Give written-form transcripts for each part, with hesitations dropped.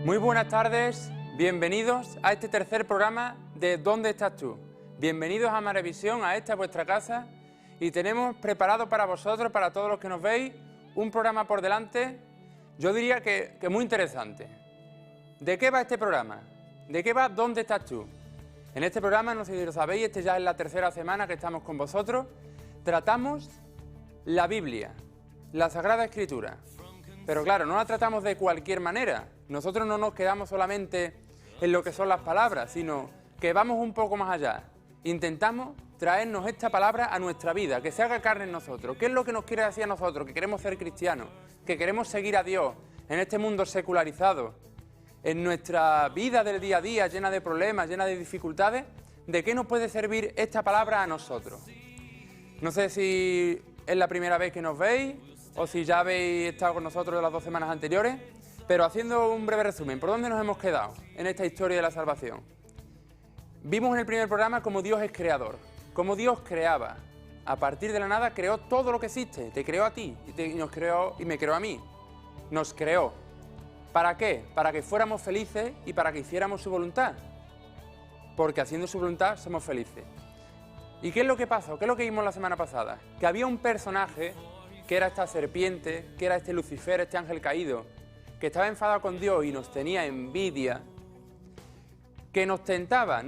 Muy buenas tardes, bienvenidos a este tercer programa de ¿Dónde estás tú? Bienvenidos a Marevisión, a esta vuestra casa, y tenemos preparado para vosotros, para todos los que nos veis, un programa por delante, yo diría que muy interesante. ¿De qué va este programa? ¿De qué va ¿Dónde estás tú? En este programa, no sé si lo sabéis, este ya es la tercera semana que estamos con vosotros, tratamos la Biblia, la Sagrada Escritura. Pero claro, no la tratamos de cualquier manera. Nosotros no nos quedamos solamente en lo que son las palabras, sino que vamos un poco más allá. Intentamos traernos esta palabra a nuestra vida, que se haga carne en nosotros. ¿Qué es lo que nos quiere decir a nosotros? Que queremos ser cristianos, que queremos seguir a Dios en este mundo secularizado, en nuestra vida del día a día, llena de problemas, llena de dificultades. ¿De qué nos puede servir esta palabra a nosotros? No sé si es la primera vez que nos veis o si ya habéis estado con nosotros las 2 semanas anteriores, pero haciendo un breve resumen, ¿por dónde nos hemos quedado en esta historia de la salvación? Vimos en el primer programa cómo Dios es creador, cómo Dios creaba. A partir de la nada creó todo lo que existe, te creó a ti y me creó a mí. Nos creó. ¿Para qué? Para que fuéramos felices y para que hiciéramos su voluntad. Porque haciendo su voluntad somos felices. ¿Y qué es lo que pasó? ¿Qué es lo que vimos la semana pasada? Que había un personaje que era esta serpiente, que era este Lucifer, este ángel caído, que estaba enfadado con Dios y nos tenía envidia, que nos tentaba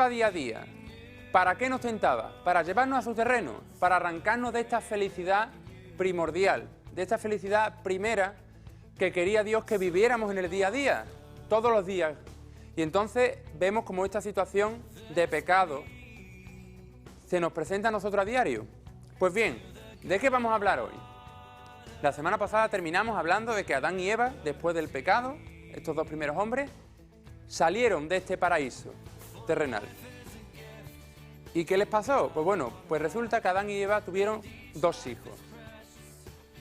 día a día. ¿Para qué nos tentaba? Para llevarnos a su terreno, para arrancarnos de esta felicidad primordial, de esta felicidad primera que quería Dios que viviéramos en el día a día, todos los días. Y entonces vemos como esta situación de pecado se nos presenta a nosotros a diario. Pues bien, ¿de qué vamos a hablar hoy? La semana pasada terminamos hablando de que Adán y Eva, después del pecado, estos 2 primeros hombres, salieron de este paraíso terrenal. ¿Y qué les pasó? Pues bueno, pues resulta que Adán y Eva tuvieron 2 hijos.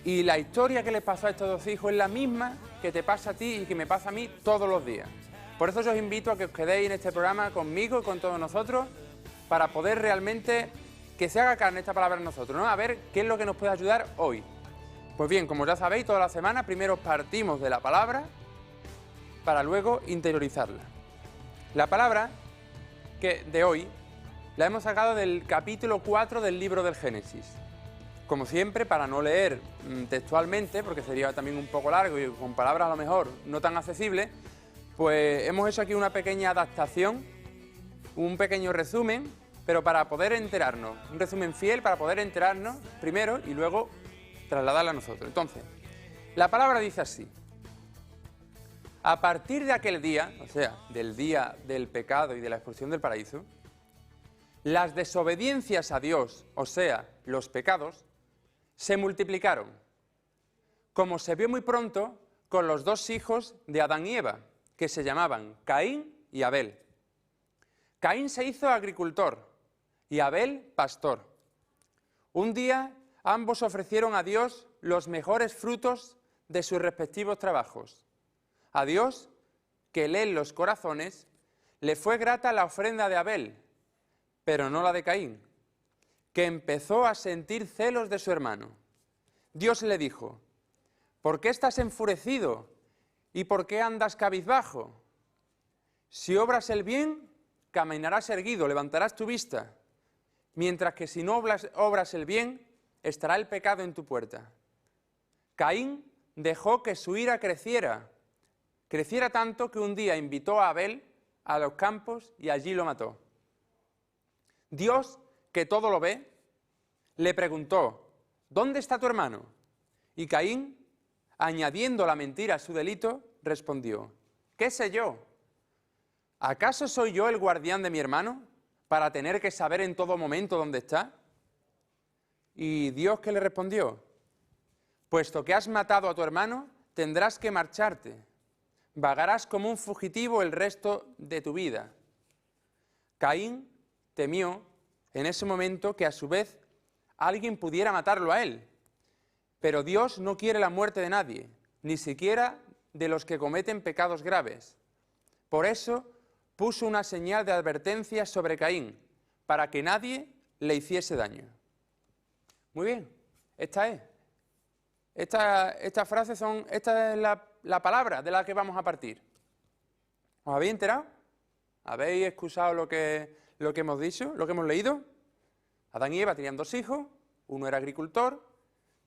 Y la historia que les pasó a estos 2 hijos es la misma que te pasa a ti y que me pasa a mí todos los días. Por eso yo os invito a que os quedéis en este programa conmigo y con todos nosotros para poder realmente que se haga carne esta palabra en nosotros, ¿no? A ver qué es lo que nos puede ayudar hoy. Pues bien, como ya sabéis, toda la semana primero partimos de la palabra para luego interiorizarla. La palabra de hoy la hemos sacado del capítulo 4 del libro del Génesis. Como siempre, para no leer textualmente, porque sería también un poco largo y con palabras a lo mejor no tan accesibles, pues hemos hecho aquí una pequeña adaptación, un pequeño resumen, pero para poder enterarnos, un resumen fiel para poder enterarnos primero y luego trasladarla a nosotros. Entonces, la palabra dice así: a partir de aquel día, o sea, del día del pecado y de la expulsión del paraíso, las desobediencias a Dios, o sea, los pecados, se multiplicaron, como se vio muy pronto con los 2 hijos de Adán y Eva, que se llamaban Caín y Abel. Caín se hizo agricultor y Abel pastor. Un día ambos ofrecieron a Dios los mejores frutos de sus respectivos trabajos. A Dios, que lee los corazones, le fue grata la ofrenda de Abel, pero no la de Caín, que empezó a sentir celos de su hermano. Dios le dijo: ¿por qué estás enfurecido y por qué andas cabizbajo? Si obras el bien, caminarás erguido, levantarás tu vista, mientras que si no obras el bien, estará el pecado en tu puerta. Caín dejó que su ira creciera tanto que un día invitó a Abel a los campos y allí lo mató. Dios, que todo lo ve, le preguntó: ¿dónde está tu hermano? Y Caín, añadiendo la mentira a su delito, respondió: ¿qué sé yo? ¿Acaso soy yo el guardián de mi hermano para tener que saber en todo momento dónde está? Y Dios, ¿qué le respondió? Puesto que has matado a tu hermano, tendrás que marcharte. Vagarás como un fugitivo el resto de tu vida. Caín temió en ese momento que a su vez alguien pudiera matarlo a él. Pero Dios no quiere la muerte de nadie, ni siquiera de los que cometen pecados graves. Por eso puso una señal de advertencia sobre Caín, para que nadie le hiciese daño. Muy bien, esta es. Esta es la palabra de la que vamos a partir. ¿Os habéis enterado? ¿Habéis escuchado lo que hemos dicho, lo que hemos leído? Adán y Eva tenían 2 hijos, uno era agricultor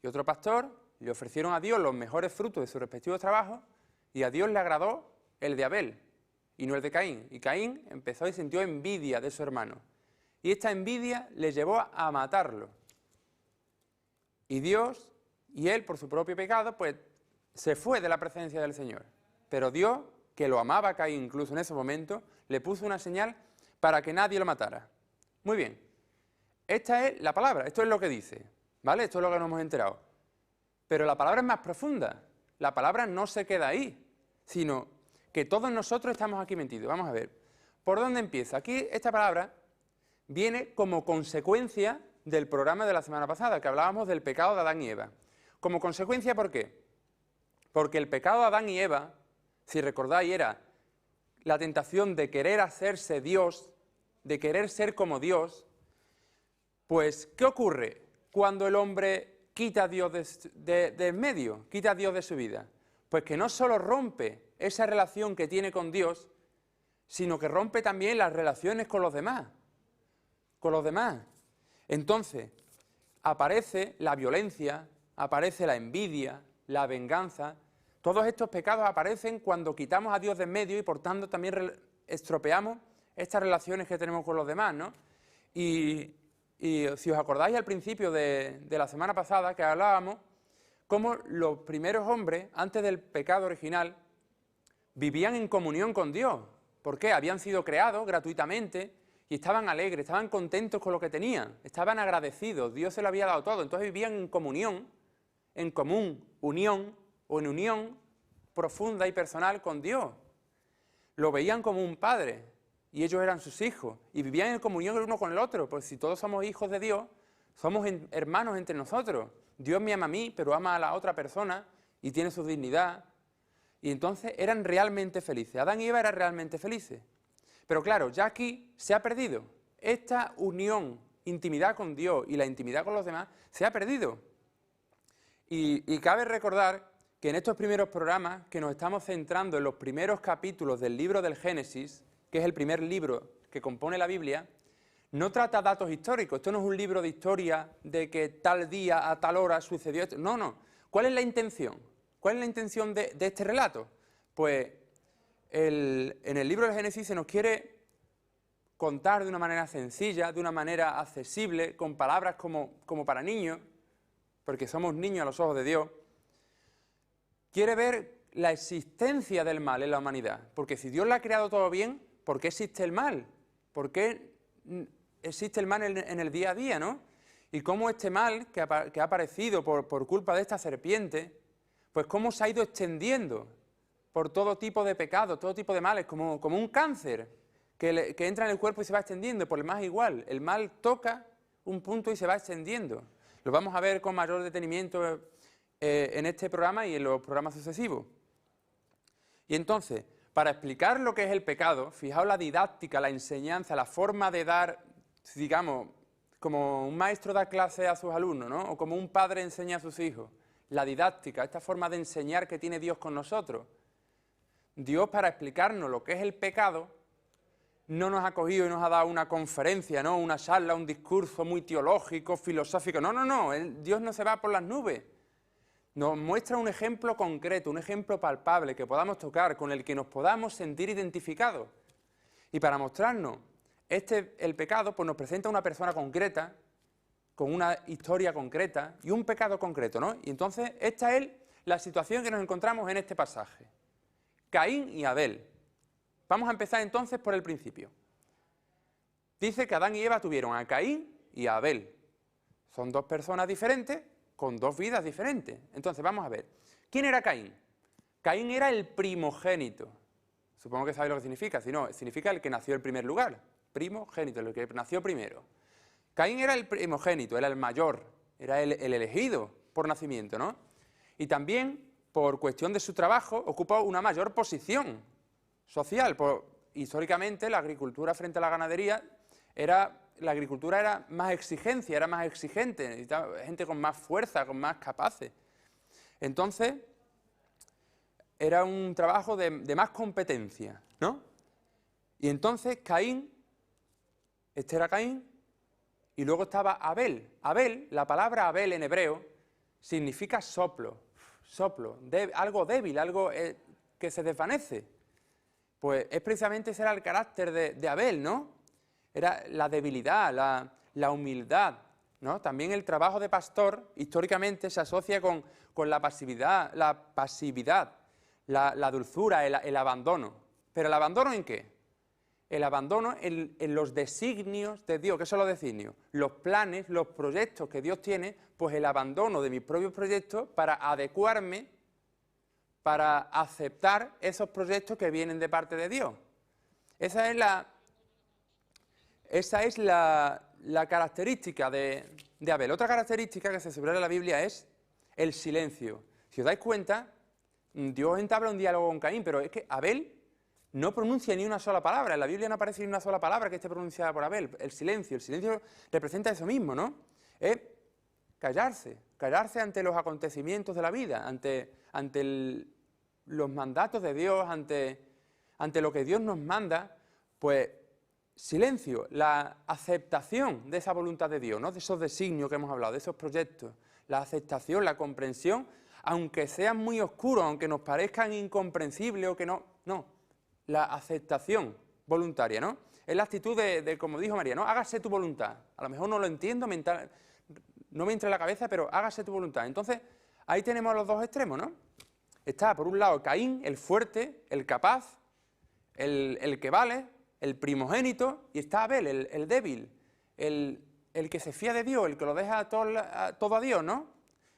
y otro pastor, le ofrecieron a Dios los mejores frutos de sus respectivos trabajos y a Dios le agradó el de Abel y no el de Caín. Y Caín empezó y sintió envidia de su hermano. Y esta envidia le llevó a matarlo. Y Dios, y él por su propio pecado, pues se fue de la presencia del Señor. Pero Dios, que lo amaba a Caín incluso en ese momento, le puso una señal para que nadie lo matara. Muy bien. Esta es la palabra, esto es lo que dice, ¿vale? Esto es lo que nos hemos enterado. Pero la palabra es más profunda. La palabra no se queda ahí, sino que todos nosotros estamos aquí metidos. Vamos a ver, ¿por dónde empieza? Aquí esta palabra viene como consecuencia del programa de la semana pasada, que hablábamos del pecado de Adán y Eva. Como consecuencia, ¿por qué? Porque el pecado de Adán y Eva, si recordáis, era la tentación de querer hacerse Dios, de querer ser como Dios. Pues, ¿qué ocurre cuando el hombre quita a Dios de en medio, quita a Dios de su vida? Pues que no solo rompe esa relación que tiene con Dios, sino que rompe también las relaciones con los demás. Entonces, aparece la violencia, aparece la envidia, la venganza. Todos estos pecados aparecen cuando quitamos a Dios de en medio y por tanto también estropeamos estas relaciones que tenemos con los demás, ¿no? Y si os acordáis al principio de la semana pasada que hablábamos, cómo los primeros hombres, antes del pecado original, vivían en comunión con Dios. ¿Por qué? Habían sido creados gratuitamente y estaban alegres, estaban contentos con lo que tenían, estaban agradecidos, Dios se lo había dado todo, entonces vivían en comunión, en común, unión o en unión profunda y personal con Dios. Lo veían como un padre. Y ellos eran sus hijos, y vivían en comunión el uno con el otro, pues si todos somos hijos de Dios, somos hermanos entre nosotros. Dios me ama a mí, pero ama a la otra persona, y tiene su dignidad. Y entonces eran realmente felices. Adán y Eva eran realmente felices. Pero claro, ya aquí se ha perdido. Esta unión, intimidad con Dios y la intimidad con los demás, se ha perdido. Y cabe recordar que en estos primeros programas, que nos estamos centrando en los primeros capítulos del libro del Génesis, que es el primer libro que compone la Biblia, no trata datos históricos. Esto no es un libro de historia de que tal día, a tal hora sucedió esto. No, no. ¿Cuál es la intención? ¿Cuál es la intención de este relato? Pues en el libro del Génesis se nos quiere contar de una manera sencilla, de una manera accesible, con palabras como para niños, porque somos niños a los ojos de Dios. Quiere ver la existencia del mal en la humanidad, porque si Dios la ha creado todo bien, ¿por qué existe el mal? ¿Por qué existe el mal en el día a día, no? Y cómo este mal que ha aparecido por culpa de esta serpiente, pues cómo se ha ido extendiendo por todo tipo de pecados, todo tipo de males, como un cáncer que entra en el cuerpo y se va extendiendo. Por el más igual, el mal toca un punto y se va extendiendo. Lo vamos a ver con mayor detenimiento en este programa y en los programas sucesivos. Y entonces, para explicar lo que es el pecado, fijaos la didáctica, la enseñanza, la forma de dar, digamos, como un maestro da clase a sus alumnos, ¿no? O como un padre enseña a sus hijos. La didáctica, esta forma de enseñar que tiene Dios con nosotros. Dios, para explicarnos lo que es el pecado, no nos ha cogido y nos ha dado una conferencia, ¿no? Una charla, un discurso muy teológico, filosófico. No, no, no. Dios no se va por las nubes. Nos muestra un ejemplo concreto, un ejemplo palpable que podamos tocar, con el que nos podamos sentir identificados. Y para mostrarnos el pecado, pues nos presenta una persona concreta, con una historia concreta y un pecado concreto, ¿no? Y entonces esta es la situación que nos encontramos en este pasaje. Caín y Abel. Vamos a empezar entonces por el principio. Dice que Adán y Eva tuvieron a Caín y a Abel. Son dos personas diferentes, con dos vidas diferentes. Entonces, vamos a ver. ¿Quién era Caín? Caín era el primogénito. Supongo que sabéis lo que significa. Si no, significa el que nació en primer lugar. Primogénito, el que nació primero. Caín era el primogénito, era el mayor, era el elegido por nacimiento, ¿no? Y también, por cuestión de su trabajo, ocupó una mayor posición social. Históricamente, la agricultura frente a la ganadería la agricultura era más exigencia, era más exigente, necesitaba gente con más fuerza, con más capaces. Entonces, era un trabajo de más competencia. ¿no? Y entonces Caín, este era Caín, y luego estaba Abel. Abel, la palabra Abel en hebreo, significa soplo, algo débil, algo que se desvanece. Pues es precisamente ese era el carácter de Abel, ¿no? Era la debilidad, la humildad, ¿no? También el trabajo de pastor históricamente se asocia con la pasividad, la dulzura, el abandono. ¿Pero el abandono en qué? El abandono en los designios de Dios. ¿Qué son los designios? Los planes, los proyectos que Dios tiene, pues el abandono de mis propios proyectos para adecuarme, para aceptar esos proyectos que vienen de parte de Dios. Esa es la característica de Abel. Otra característica que se subraya en la Biblia es el silencio. Si os dais cuenta, Dios entabla un diálogo con Caín, pero es que Abel no pronuncia ni una sola palabra. En la Biblia no aparece ni una sola palabra que esté pronunciada por Abel. El silencio representa eso mismo, ¿no? Es callarse ante los acontecimientos de la vida, ante los mandatos de Dios, ante lo que Dios nos manda, pues silencio, la aceptación de esa voluntad de Dios, ¿no? De esos designios que hemos hablado, de esos proyectos, la aceptación, la comprensión, aunque sean muy oscuros, aunque nos parezcan incomprensibles o que no, la aceptación voluntaria, ¿no? Es la actitud de como dijo María, ¿no? Hágase tu voluntad. A lo mejor no lo entiendo, no me entra en la cabeza, pero hágase tu voluntad. Entonces, ahí tenemos los dos extremos, ¿no? Está, por un lado, Caín, el fuerte, el capaz, el que vale, el primogénito, y está Abel, el débil, el que se fía de Dios, el que lo deja todo a Dios, ¿no?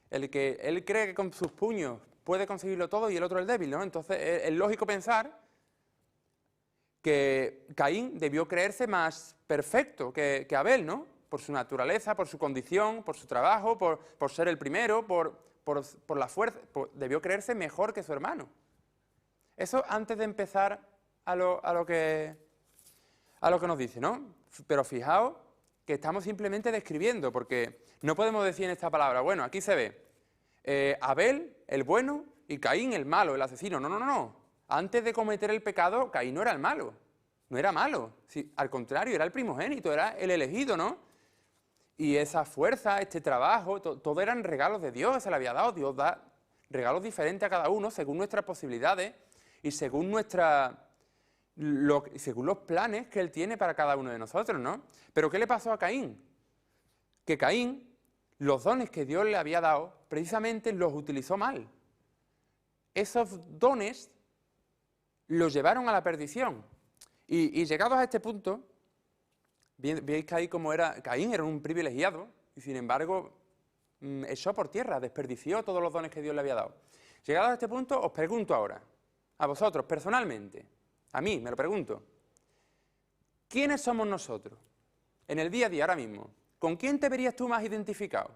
El que él cree que con sus puños puede conseguirlo todo y el otro el débil, ¿no? Entonces, es lógico pensar que Caín debió creerse más perfecto que Abel, ¿no? Por su naturaleza, por su condición, por su trabajo, por ser el primero, por la fuerza, debió creerse mejor que su hermano. Eso antes de empezar a lo que nos dice, ¿no? Pero fijaos que estamos simplemente describiendo, porque no podemos decir en esta palabra, bueno, aquí se ve Abel, el bueno, y Caín, el malo, el asesino. No. Antes de cometer el pecado, Caín no era el malo, no era malo. Sí, al contrario, era el primogénito, era el elegido, ¿no? Y esa fuerza, este trabajo, todo eran regalos de Dios, se le había dado. Dios da regalos diferentes a cada uno según nuestras posibilidades y según según los planes que Él tiene para cada uno de nosotros, ¿no? Pero ¿qué le pasó a Caín? Que Caín, los dones que Dios le había dado, precisamente los utilizó mal. Esos dones los llevaron a la perdición. Y llegados a este punto, veis que ahí como Caín era un privilegiado, y sin embargo echó por tierra, desperdició todos los dones que Dios le había dado. Llegados a este punto, os pregunto ahora, a vosotros personalmente, a mí me lo pregunto, ¿quiénes somos nosotros en el día a día ahora mismo? ¿Con quién te verías tú más identificado?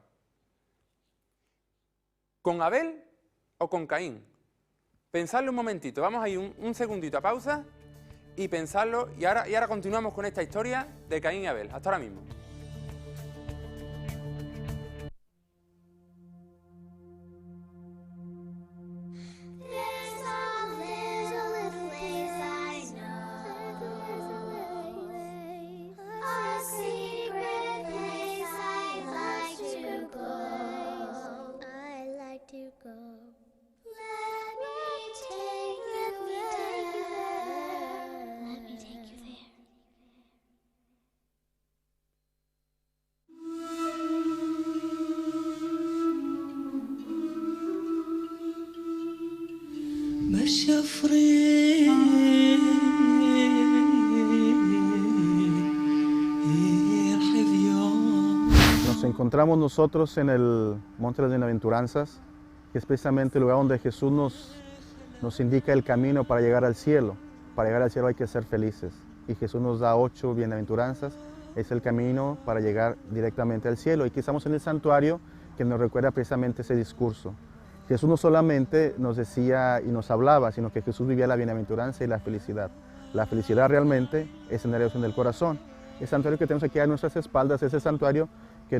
¿Con Abel o con Caín? Pensadlo un momentito, vamos a ir un segundito a pausa y pensarlo, y ahora continuamos con esta historia de Caín y Abel. Hasta ahora mismo. Nos encontramos nosotros en el Monte de las Bienaventuranzas, que es precisamente el lugar donde Jesús nos indica el camino para llegar al cielo. Para llegar al cielo hay que ser felices. Y Jesús nos da 8 bienaventuranzas, es el camino para llegar directamente al cielo. Y aquí estamos en el santuario que nos recuerda precisamente ese discurso. Jesús no solamente nos decía y nos hablaba, sino que Jesús vivía la bienaventuranza y la felicidad. La felicidad realmente es en la elección del corazón. El santuario que tenemos aquí a nuestras espaldas es el santuario que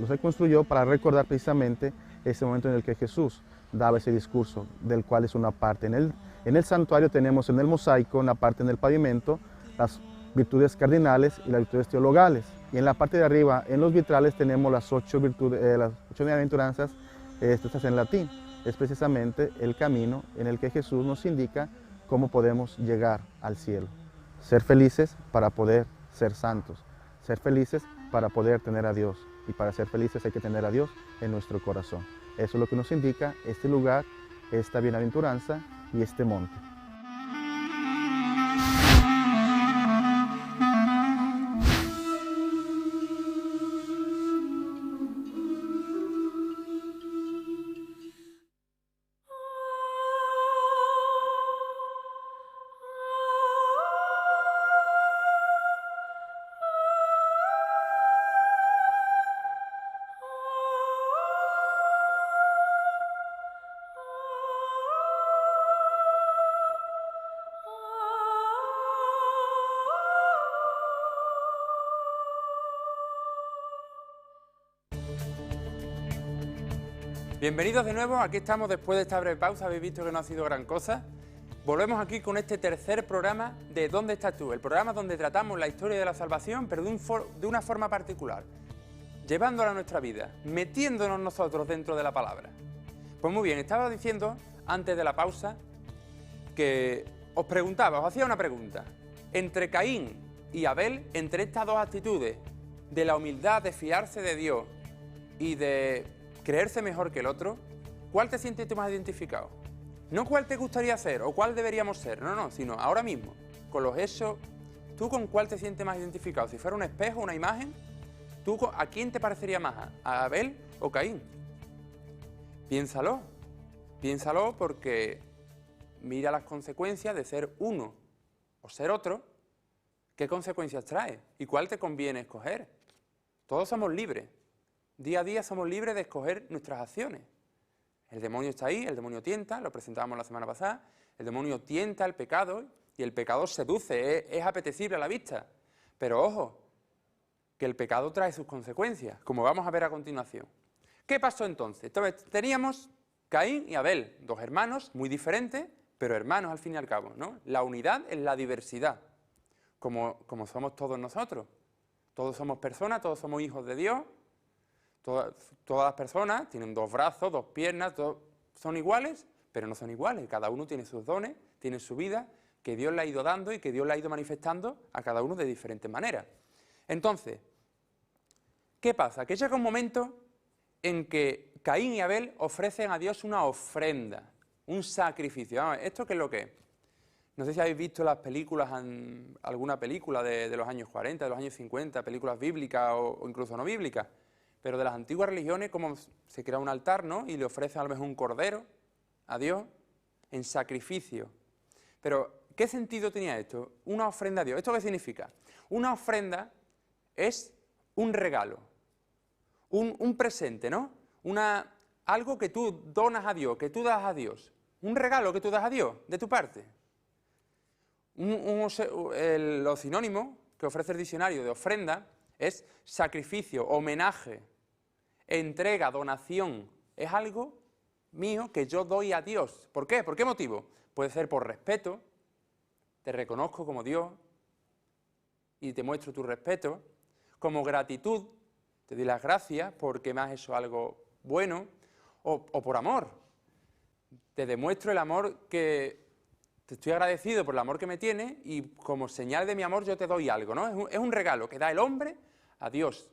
se construyó para recordar precisamente ese momento en el que Jesús daba ese discurso, del cual es una parte. En él En el santuario tenemos en el mosaico, en la parte del pavimento, las virtudes cardinales y las virtudes teologales. Y en la parte de arriba, en los vitrales, tenemos las 8 virtudes, las 8 bienaventuranzas, estas en latín. Es precisamente el camino en el que Jesús nos indica cómo podemos llegar al cielo. Ser felices para poder ser santos. Ser felices para poder tener a Dios. Y para ser felices hay que tener a Dios en nuestro corazón. Eso es lo que nos indica este lugar, esta bienaventuranza y este monte. Bienvenidos de nuevo, aquí estamos después de esta breve pausa, habéis visto que no ha sido gran cosa. Volvemos aquí con este tercer programa de ¿Dónde estás tú? El programa donde tratamos la historia de la salvación, pero de una forma particular, llevándola a nuestra vida, metiéndonos nosotros dentro de la palabra. Pues muy bien, estaba diciendo antes de la pausa que os preguntaba, os hacía una pregunta. Entre Caín y Abel, entre estas dos actitudes, de la humildad, de fiarse de Dios y de creerse mejor que el otro, ¿cuál te sientes tú más identificado? No cuál te gustaría ser o cuál deberíamos ser, no, sino ahora mismo, con los hechos, ¿tú con cuál te sientes más identificado? Si fuera un espejo, una imagen, ¿tú a quién te parecería más? ¿A Abel o Caín? Piénsalo porque mira las consecuencias de ser uno o ser otro, ¿qué consecuencias trae? ¿Y cuál te conviene escoger? Todos somos libres. Día a día somos libres de escoger nuestras acciones. El demonio está ahí, el demonio tienta, lo presentábamos la semana pasada, el demonio tienta el pecado y el pecado seduce, es apetecible a la vista. Pero ojo, que el pecado trae sus consecuencias, como vamos a ver a continuación. ¿Qué pasó entonces? Entonces teníamos Caín y Abel, dos hermanos muy diferentes, pero hermanos al fin y al cabo, ¿no? La unidad en la diversidad, como somos todos nosotros. Todos somos personas, todos somos hijos de Dios. Todas las personas tienen dos brazos, dos piernas, son iguales, pero no son iguales. Cada uno tiene sus dones, tiene su vida, que Dios le ha ido dando y que Dios le ha ido manifestando a cada uno de diferentes maneras. Entonces, ¿qué pasa? Que llega un momento en que Caín y Abel ofrecen a Dios una ofrenda, un sacrificio. ¿Esto qué es lo que es? No sé si habéis visto las películas, alguna película de los años 40, de los años 50, películas bíblicas o incluso no bíblicas. Pero de las antiguas religiones, como se crea un altar, ¿no? Y le ofrecen a lo mejor un cordero a Dios en sacrificio. Pero, ¿qué sentido tenía esto? Una ofrenda a Dios. ¿Esto qué significa? Una ofrenda es un regalo, un presente, ¿no? Algo que tú donas a Dios, que tú das a Dios. Un regalo que tú das a Dios, de tu parte. Los sinónimos que ofrece el diccionario de ofrenda es sacrificio, homenaje, entrega, donación. Es algo mío que yo doy a Dios. ¿Por qué? ¿Por qué motivo? Puede ser por respeto, te reconozco como Dios y te muestro tu respeto. Como gratitud, te doy las gracias porque me has hecho algo bueno. O por amor, te demuestro el amor que te estoy agradecido por el amor que me tienes y como señal de mi amor yo te doy algo, ¿no? Es un regalo que da el hombre a Dios.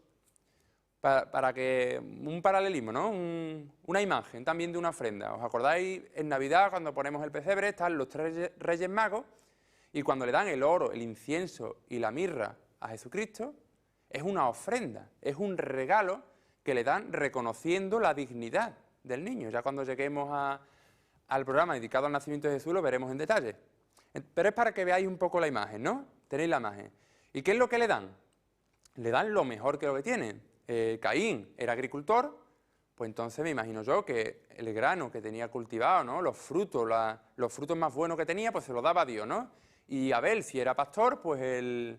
Para que un paralelismo, ¿no? Una imagen también de una ofrenda. ¿Os acordáis en Navidad cuando ponemos el pesebre están los tres reyes magos y cuando le dan el oro, el incienso y la mirra a Jesucristo? Es una ofrenda, es un regalo que le dan reconociendo la dignidad del niño. Ya cuando lleguemos al programa dedicado al nacimiento de Jesús lo veremos en detalle. Pero es para que veáis un poco la imagen, ¿no? Tenéis la imagen. ¿Y qué es lo que le dan? Le dan lo mejor que lo que tienen. Caín era agricultor, pues entonces me imagino yo que el grano que tenía cultivado, ¿no? Los frutos más buenos que tenía, pues se los daba a Dios, ¿no? Y Abel, si era pastor, pues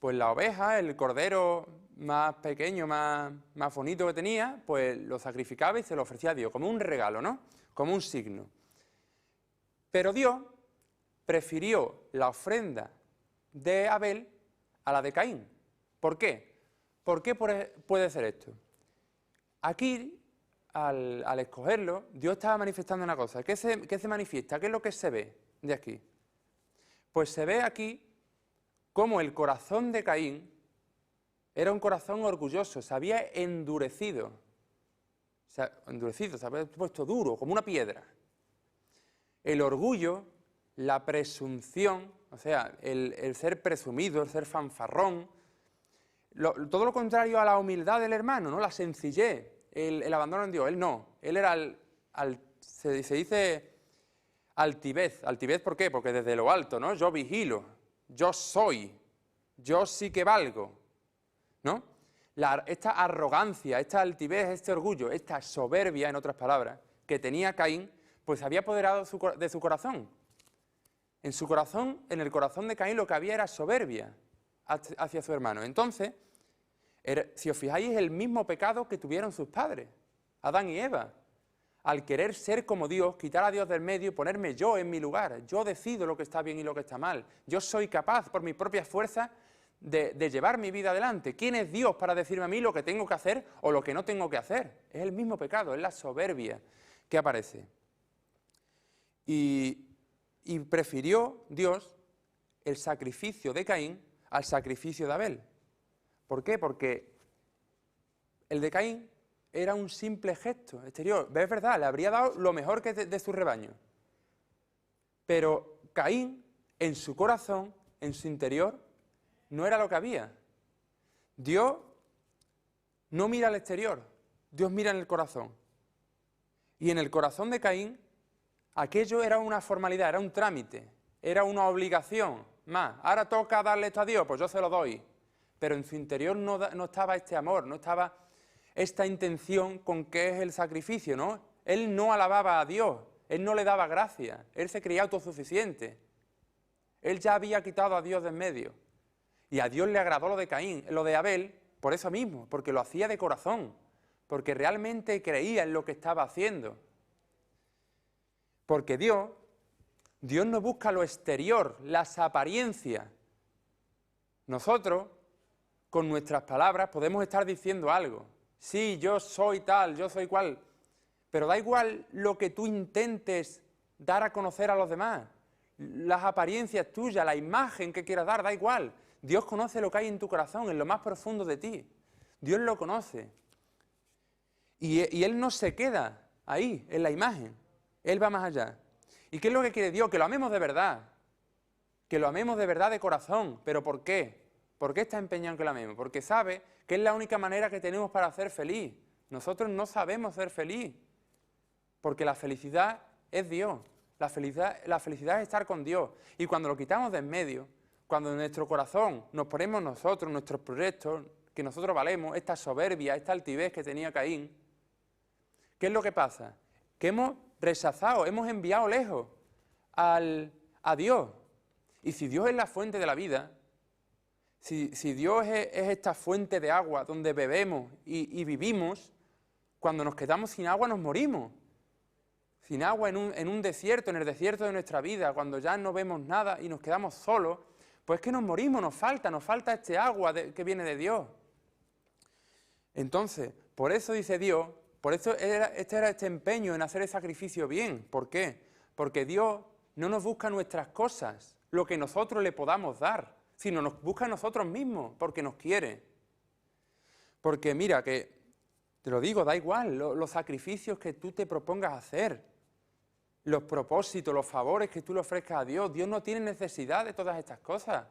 la oveja, el cordero más pequeño, más bonito que tenía, pues lo sacrificaba y se lo ofrecía a Dios, como un regalo, ¿no? Como un signo. Pero Dios prefirió la ofrenda de Abel a la de Caín. ¿Por qué? ¿Por qué puede ser esto? Aquí, al escogerlo, Dios estaba manifestando una cosa. ¿Qué se manifiesta? ¿Qué es lo que se ve de aquí? Pues se ve aquí cómo el corazón de Caín era un corazón orgulloso, se había endurecido. Se había puesto duro, como una piedra. El orgullo, la presunción, o sea, el ser presumido, el ser fanfarrón, todo lo contrario a la humildad del hermano, ¿no? La sencillez, el abandono en Dios. Él no, él era se dice altivez. Altivez, ¿por qué? Porque desde lo alto, ¿no? Yo vigilo, yo soy, yo sí que valgo, ¿no? Esta arrogancia, esta altivez, este orgullo, esta soberbia, en otras palabras, que tenía Caín, pues había apoderado de su corazón. En su corazón, en el corazón de Caín lo que había era soberbia hacia su hermano. Entonces, si os fijáis, es el mismo pecado que tuvieron sus padres, Adán y Eva. Al querer ser como Dios, quitar a Dios del medio y ponerme yo en mi lugar. Yo decido lo que está bien y lo que está mal. Yo soy capaz, por mis propias fuerzas, de llevar mi vida adelante. ¿Quién es Dios para decirme a mí lo que tengo que hacer o lo que no tengo que hacer? Es el mismo pecado, es la soberbia que aparece. Y prefirió Dios el sacrificio de Caín al sacrificio de Abel. ¿Por qué? Porque el de Caín era un simple gesto exterior. Es verdad, le habría dado lo mejor que de su rebaño. Pero Caín, en su corazón, en su interior, no era lo que había. Dios no mira al exterior, Dios mira en el corazón. Y en el corazón de Caín, aquello era una formalidad, era un trámite, era una obligación más. Ahora toca darle esto a Dios, pues yo se lo doy. Pero en su interior no estaba este amor, no estaba esta intención con que es el sacrificio, ¿no? Él no alababa a Dios, él no le daba gracia, él se creía autosuficiente. Él ya había quitado a Dios de en medio. Y a Dios le agradó lo de Caín, lo de Abel, por eso mismo, porque lo hacía de corazón, porque realmente creía en lo que estaba haciendo. Porque Dios no busca lo exterior, las apariencias. Nosotros, con nuestras palabras, podemos estar diciendo algo. Sí, yo soy tal, yo soy cual, pero da igual lo que tú intentes dar a conocer a los demás. Las apariencias tuyas, la imagen que quieras dar, da igual. Dios conoce lo que hay en tu corazón, en lo más profundo de ti. Dios lo conoce. Y Él no se queda ahí, en la imagen. Él va más allá. ¿Y qué es lo que quiere Dios? Que lo amemos de verdad. Que lo amemos de verdad, de corazón. ¿Pero por qué? ¿Por qué está empeñado en que lo amemos? Porque sabe que es la única manera que tenemos para ser feliz. Nosotros no sabemos ser feliz. Porque la felicidad es Dios. La felicidad es estar con Dios. Y cuando lo quitamos de en medio, cuando en nuestro corazón nos ponemos nosotros, nuestros proyectos, que nosotros valemos, esta soberbia, esta altivez que tenía Caín, ¿qué es lo que pasa? Que hemos rechazado, hemos enviado lejos a Dios. Y si Dios es la fuente de la vida, si Dios es esta fuente de agua donde bebemos y vivimos, cuando nos quedamos sin agua nos morimos. Sin agua en un desierto, en el desierto de nuestra vida, cuando ya no vemos nada y nos quedamos solos, pues es que nos morimos, nos falta este agua que viene de Dios. Entonces, por eso dice Dios, por eso era este empeño en hacer el sacrificio bien. ¿Por qué? Porque Dios no nos busca nuestras cosas, lo que nosotros le podamos dar, sino nos busca a nosotros mismos, porque nos quiere. Porque mira, que te lo digo, da igual los sacrificios que tú te propongas hacer, los propósitos, los favores que tú le ofrezcas a Dios. Dios no tiene necesidad de todas estas cosas.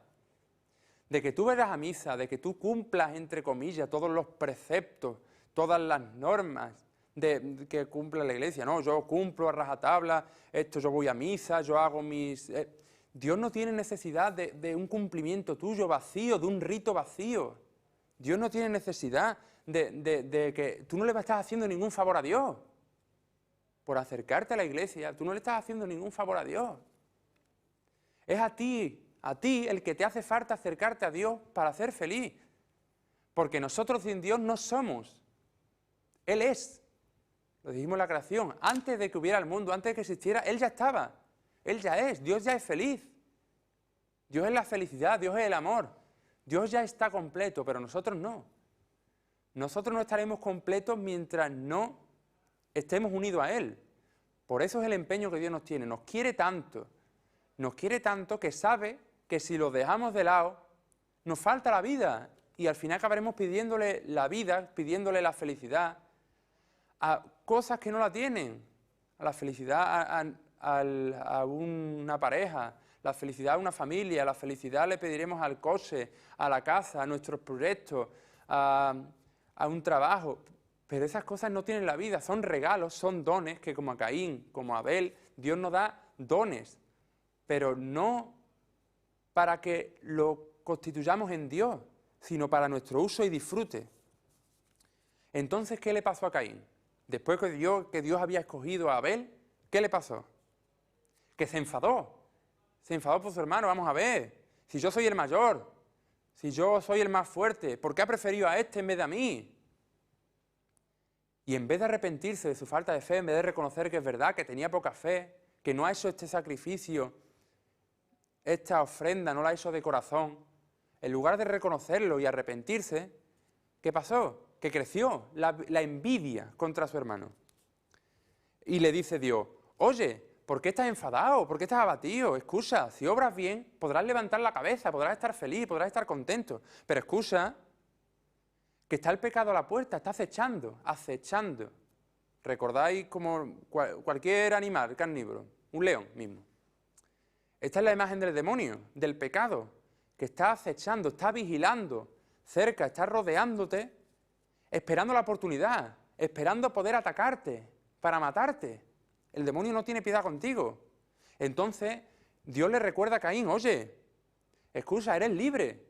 De que tú vayas a misa, de que tú cumplas, entre comillas, todos los preceptos, todas las normas que cumple la Iglesia. No, yo cumplo a rajatabla, yo voy a misa, yo hago mis... Dios no tiene necesidad de un cumplimiento tuyo vacío, de un rito vacío. Dios no tiene necesidad de que tú no le estás haciendo ningún favor a Dios. Por acercarte a la Iglesia, tú no le estás haciendo ningún favor a Dios. Es a ti el que te hace falta acercarte a Dios para ser feliz. Porque nosotros sin Dios no somos. Él es. Lo dijimos en la creación. Antes de que hubiera el mundo, antes de que existiera, Él ya estaba. Él ya es, Dios ya es feliz. Dios es la felicidad, Dios es el amor. Dios ya está completo, pero nosotros no. Nosotros no estaremos completos mientras no estemos unidos a Él. Por eso es el empeño que Dios nos tiene. Nos quiere tanto que sabe que si lo dejamos de lado, nos falta la vida. Y al final acabaremos pidiéndole la vida, pidiéndole la felicidad a cosas que no la tienen. A la felicidad a una pareja, la felicidad a una familia, la felicidad le pediremos al coche, a la casa, a nuestros proyectos, a un trabajo. Pero esas cosas no tienen la vida, son regalos, son dones que como a Caín, como a Abel, Dios nos da dones, pero no para que lo constituyamos en Dios, sino para nuestro uso y disfrute. Entonces, ¿qué le pasó a Caín? Después que Dios había escogido a Abel, ¿qué le pasó? Que se enfadó por su hermano. Vamos a ver, si yo soy el mayor, si yo soy el más fuerte, ¿por qué ha preferido a este en vez de a mí? Y en vez de arrepentirse de su falta de fe, en vez de reconocer que es verdad, que tenía poca fe, que no ha hecho este sacrificio, esta ofrenda, no la ha hecho de corazón, en lugar de reconocerlo y arrepentirse, ¿qué pasó? Que creció la envidia contra su hermano. Y le dice Dios, oye, ¿por qué estás enfadado? ¿Por qué estás abatido? Escucha, si obras bien, podrás levantar la cabeza, podrás estar feliz, podrás estar contento. Pero escucha, que está el pecado a la puerta, está acechando. ¿Recordáis como cualquier animal carnívoro? Un león mismo. Esta es la imagen del demonio, del pecado, que está acechando, está vigilando cerca, está rodeándote, esperando la oportunidad, esperando poder atacarte, para matarte. El demonio no tiene piedad contigo. Entonces, Dios le recuerda a Caín, oye, escucha, eres libre.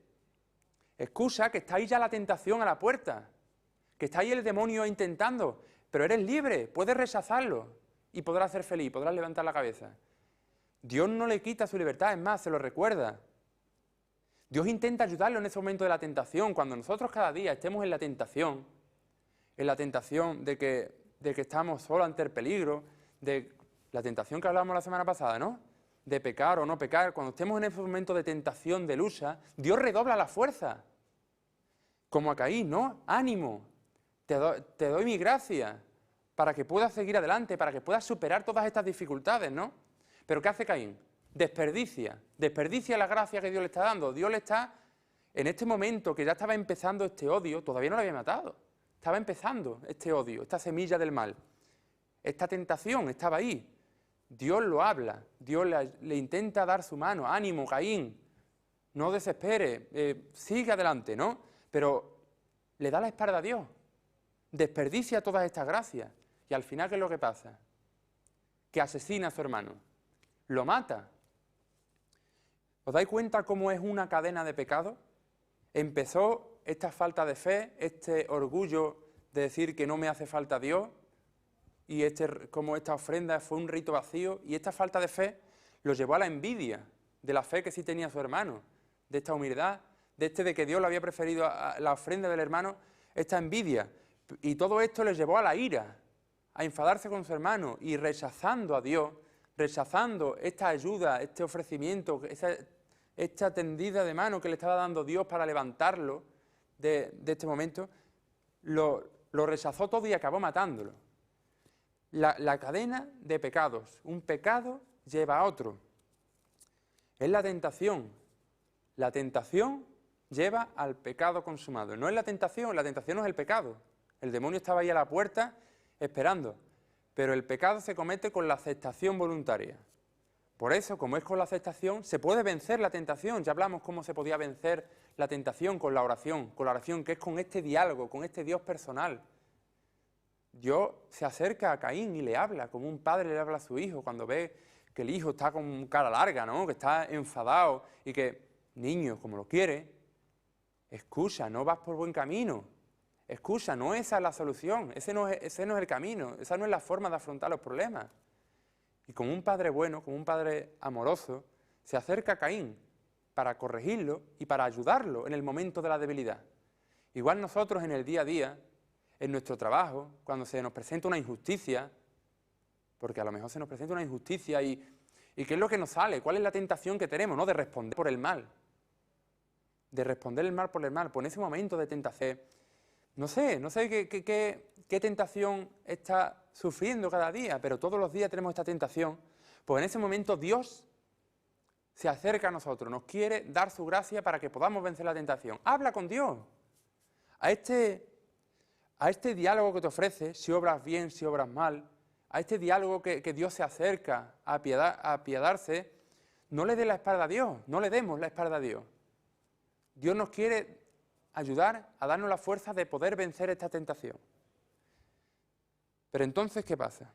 Escucha, que está ahí ya la tentación a la puerta, que está ahí el demonio intentando, pero eres libre, puedes rechazarlo y podrás ser feliz, podrás levantar la cabeza. Dios no le quita su libertad, es más, se lo recuerda. Dios intenta ayudarlo en ese momento de la tentación. Cuando nosotros cada día estemos en la tentación de que estamos solos ante el peligro, de la tentación que hablábamos la semana pasada, ¿no? De pecar o no pecar, cuando estemos en ese momento de tentación, de lucha, Dios redobla la fuerza. Como a Caín, ¿no? Ánimo, te doy mi gracia para que puedas seguir adelante, para que puedas superar todas estas dificultades, ¿no? Pero ¿qué hace Caín? Desperdicia la gracia que Dios le está dando. Dios le está, en este momento que ya estaba empezando este odio, todavía no lo había matado, estaba empezando este odio, esta semilla del mal. Esta tentación estaba ahí. Dios lo habla, Dios le intenta dar su mano. Ánimo, Caín, no desespere, sigue adelante, ¿no? Pero le da la espalda a Dios, desperdicia todas estas gracias. Y al final, ¿qué es lo que pasa? Que asesina a su hermano, lo mata. ¿Os dais cuenta cómo es una cadena de pecado? Empezó esta falta de fe, este orgullo de decir que no me hace falta Dios, y como esta ofrenda fue un rito vacío, y esta falta de fe lo llevó a la envidia de la fe que sí tenía su hermano, de esta humildad, de que Dios le había preferido a la ofrenda del hermano, esta envidia. Y todo esto le llevó a la ira, a enfadarse con su hermano y rechazando a Dios, rechazando esta ayuda, este ofrecimiento, esta tendida de mano que le estaba dando Dios para levantarlo de este momento, lo rechazó todo y acabó matándolo. La cadena de pecados, un pecado lleva a otro. Es la tentación. La tentación lleva al pecado consumado. No es la tentación no es el pecado. El demonio estaba ahí a la puerta esperando. Pero el pecado se comete con la aceptación voluntaria. Por eso, como es con la aceptación, se puede vencer la tentación. Ya hablamos cómo se podía vencer la tentación con la oración, que es con este diálogo, con este Dios personal. Dios se acerca a Caín y le habla, como un padre le habla a su hijo, cuando ve que el hijo está con cara larga, ¿no? Que está enfadado y que, niño, como lo quiere, escucha, no vas por buen camino. Escucha, no esa es la solución, ese no es el camino, esa no es la forma de afrontar los problemas. Y como un padre bueno, como un padre amoroso, se acerca a Caín para corregirlo y para ayudarlo en el momento de la debilidad. Igual nosotros en el día a día, en nuestro trabajo, cuando se nos presenta una injusticia, porque a lo mejor se nos presenta una injusticia y ¿Y qué es lo que nos sale? ¿Cuál es la tentación que tenemos, ¿no? De responder por el mal. De responder el mal por el mal. Pues en ese momento de tentación, no sé qué tentación está sufriendo cada día, pero todos los días tenemos esta tentación. Pues en ese momento Dios se acerca a nosotros, nos quiere dar su gracia para que podamos vencer la tentación. Habla con Dios. A este diálogo que te ofrece, si obras bien, si obras mal, a este diálogo que Dios se acerca a apiadarse, no le dé la espalda a Dios, no le demos la espalda a Dios. Dios nos quiere ayudar a darnos la fuerza de poder vencer esta tentación. Pero entonces, ¿qué pasa?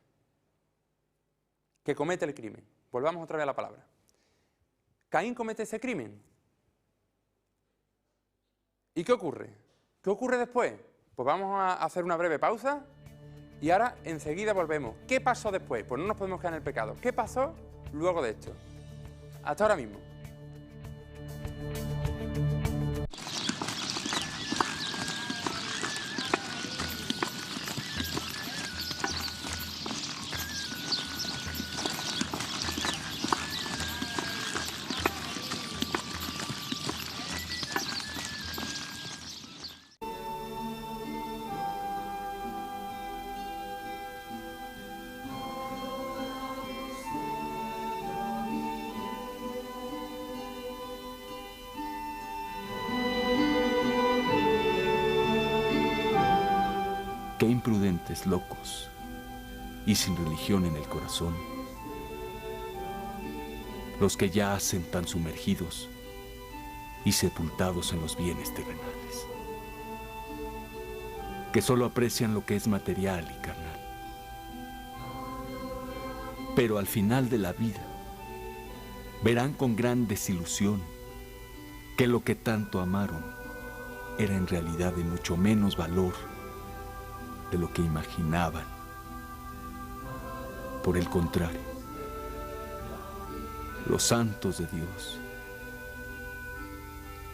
Que comete el crimen. Volvamos otra vez a la palabra. Caín comete ese crimen. ¿Y qué ocurre? ¿Qué ocurre después? Pues vamos a hacer una breve pausa y ahora enseguida volvemos. ¿Qué pasó después? Pues no nos podemos quedar en el pecado. ¿Qué pasó luego de esto? Hasta ahora mismo. Qué imprudentes, locos y sin religión en el corazón, los que yacen tan sumergidos y sepultados en los bienes terrenales, que solo aprecian lo que es material y carnal. Pero al final de la vida verán con gran desilusión que lo que tanto amaron era en realidad de mucho menos valor de lo que imaginaban. Por el contrario, los santos de Dios,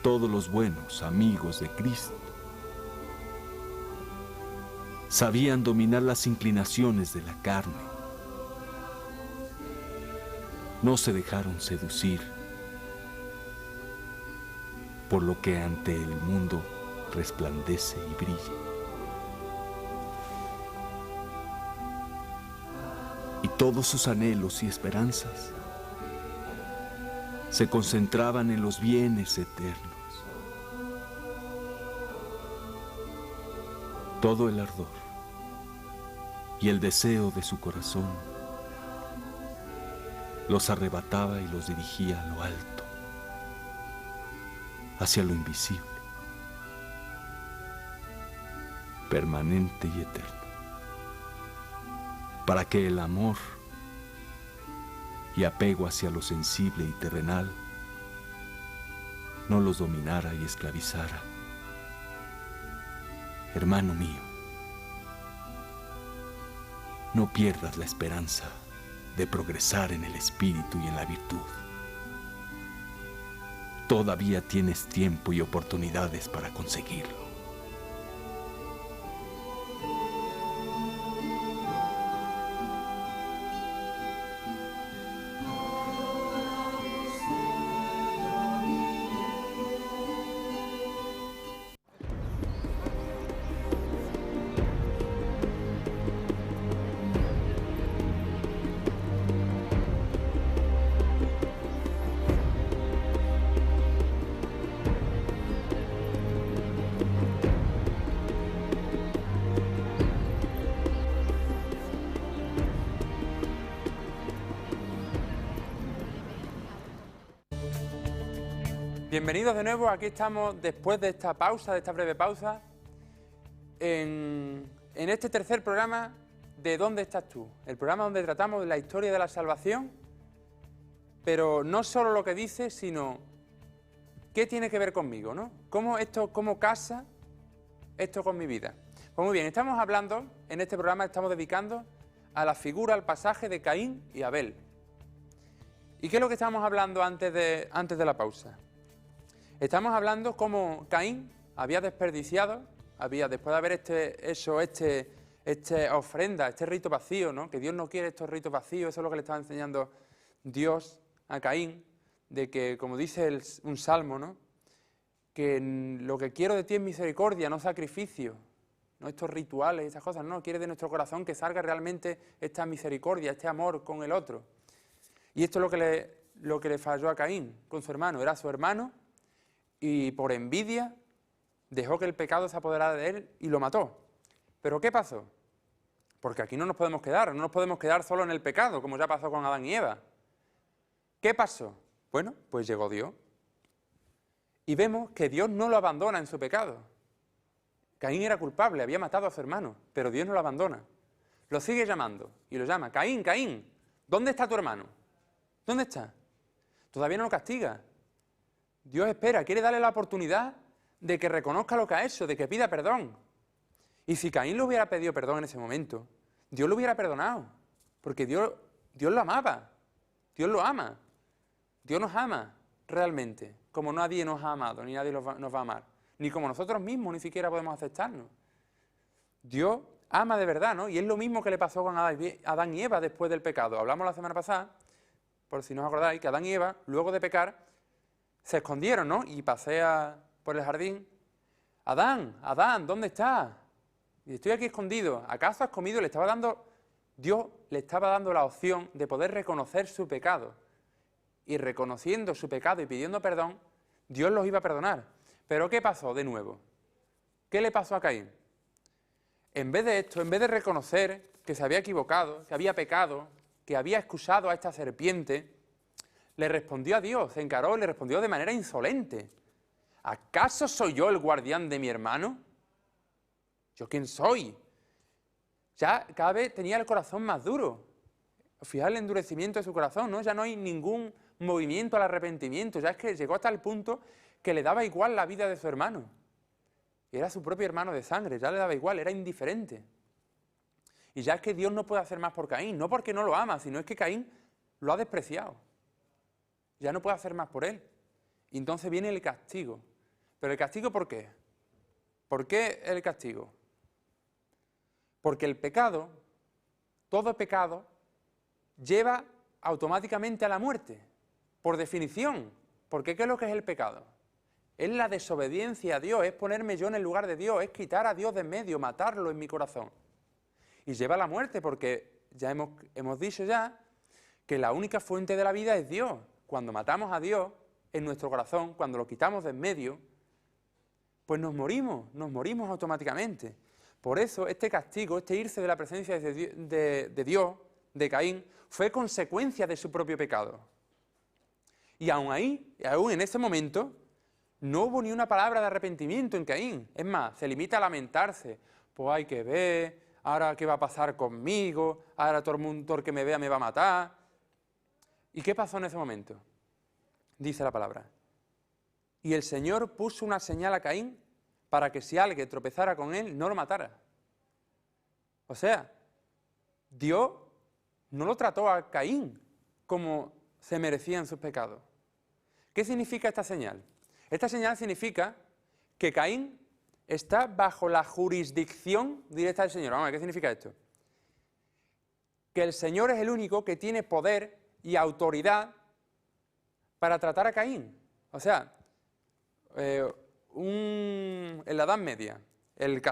todos los buenos amigos de Cristo, sabían dominar las inclinaciones de la carne. No se dejaron seducir por lo que ante el mundo resplandece y brilla. Y todos sus anhelos y esperanzas se concentraban en los bienes eternos. Todo el ardor y el deseo de su corazón los arrebataba y los dirigía a lo alto, hacia lo invisible, permanente y eterno, para que el amor y apego hacia lo sensible y terrenal no los dominara y esclavizara. Hermano mío, no pierdas la esperanza de progresar en el espíritu y en la virtud. Todavía tienes tiempo y oportunidades para conseguirlo. Bienvenidos de nuevo, aquí estamos después de esta pausa, de esta breve pausa, en este tercer programa de ¿Dónde estás tú? El programa donde tratamos de la historia de la salvación, pero no solo lo que dice, sino qué tiene que ver conmigo, ¿no? ¿Cómo casa esto con mi vida? Pues muy bien, estamos hablando, en este programa estamos dedicando a la figura, al pasaje de Caín y Abel. ¿Y qué es lo que estábamos hablando antes de la pausa? Estamos hablando cómo Caín había desperdiciado, después de haber hecho esta ofrenda, este rito vacío, ¿no? Que Dios no quiere estos ritos vacíos, eso es lo que le estaba enseñando Dios a Caín de que, como dice un salmo, ¿no?, que lo que quiero de ti es misericordia, no sacrificio, no estos rituales, esas cosas, no, quiere de nuestro corazón que salga realmente esta misericordia, este amor con el otro. Y esto es lo que le falló a Caín con su hermano, era su hermano y por envidia dejó que el pecado se apoderara de él y lo mató. ¿Pero qué pasó? Porque aquí no nos podemos quedar solo en el pecado, como ya pasó con Adán y Eva. ¿Qué pasó? Bueno, pues llegó Dios. Y vemos que Dios no lo abandona en su pecado. Caín era culpable, había matado a su hermano, pero Dios no lo abandona. Lo sigue llamando y lo llama, Caín, Caín, ¿dónde está tu hermano? ¿Dónde está? Todavía no lo castiga. Dios espera, quiere darle la oportunidad de que reconozca lo que ha hecho, de que pida perdón. Y si Caín le hubiera pedido perdón en ese momento, Dios lo hubiera perdonado, porque Dios lo amaba, Dios lo ama, Dios nos ama realmente, como nadie nos ha amado, ni nadie nos va a amar, ni como nosotros mismos ni siquiera podemos aceptarnos. Dios ama de verdad, ¿no? Y es lo mismo que le pasó con Adán y Eva después del pecado. Hablamos la semana pasada, por si no os acordáis, que Adán y Eva, luego de pecar, se escondieron, ¿no? Y pasea por el jardín. Adán, Adán, ¿dónde estás? Y estoy aquí escondido. ¿Acaso has comido? Dios le estaba dando la opción de poder reconocer su pecado. Y reconociendo su pecado y pidiendo perdón, Dios los iba a perdonar. Pero ¿qué pasó de nuevo? ¿Qué le pasó a Caín? En vez de esto, en vez de reconocer que se había equivocado, que había pecado, que había excusado a esta serpiente, le respondió a Dios, se encaró y le respondió de manera insolente. ¿Acaso soy yo el guardián de mi hermano? ¿Yo quién soy? Ya cada vez tenía el corazón más duro. Fijar el endurecimiento de su corazón, ¿no? Ya no hay ningún movimiento al arrepentimiento. Ya es que llegó hasta el punto que le daba igual la vida de su hermano. Y era su propio hermano de sangre, ya le daba igual, era indiferente. Y ya es que Dios no puede hacer más por Caín, no porque no lo ama, sino es que Caín lo ha despreciado. Ya no puede hacer más por él. Y entonces viene el castigo. ¿Pero el castigo por qué? ¿Por qué el castigo? Porque el pecado, todo pecado, lleva automáticamente a la muerte, por definición. Porque ¿qué es lo que es el pecado? Es la desobediencia a Dios, es ponerme yo en el lugar de Dios, es quitar a Dios de en medio, matarlo en mi corazón. Y lleva a la muerte porque ya hemos dicho ya que la única fuente de la vida es Dios. Cuando matamos a Dios en nuestro corazón, cuando lo quitamos de en medio, pues nos morimos automáticamente. Por eso este castigo, este irse de la presencia de Dios, de Caín, fue consecuencia de su propio pecado. Y aún en ese momento, no hubo ni una palabra de arrepentimiento en Caín. Es más, se limita a lamentarse. Pues hay que ver, ahora qué va a pasar conmigo, ahora todo el mundo que me vea me va a matar. ¿Y qué pasó en ese momento? Dice la palabra. Y el Señor puso una señal a Caín para que si alguien tropezara con él, no lo matara. O sea, Dios no lo trató a Caín como se merecían sus pecados. ¿Qué significa esta señal? Esta señal significa que Caín está bajo la jurisdicción directa del Señor. Vamos a ver, ¿qué significa esto? Que el Señor es el único que tiene poder y autoridad para tratar a Caín. O sea, en la Edad Media, el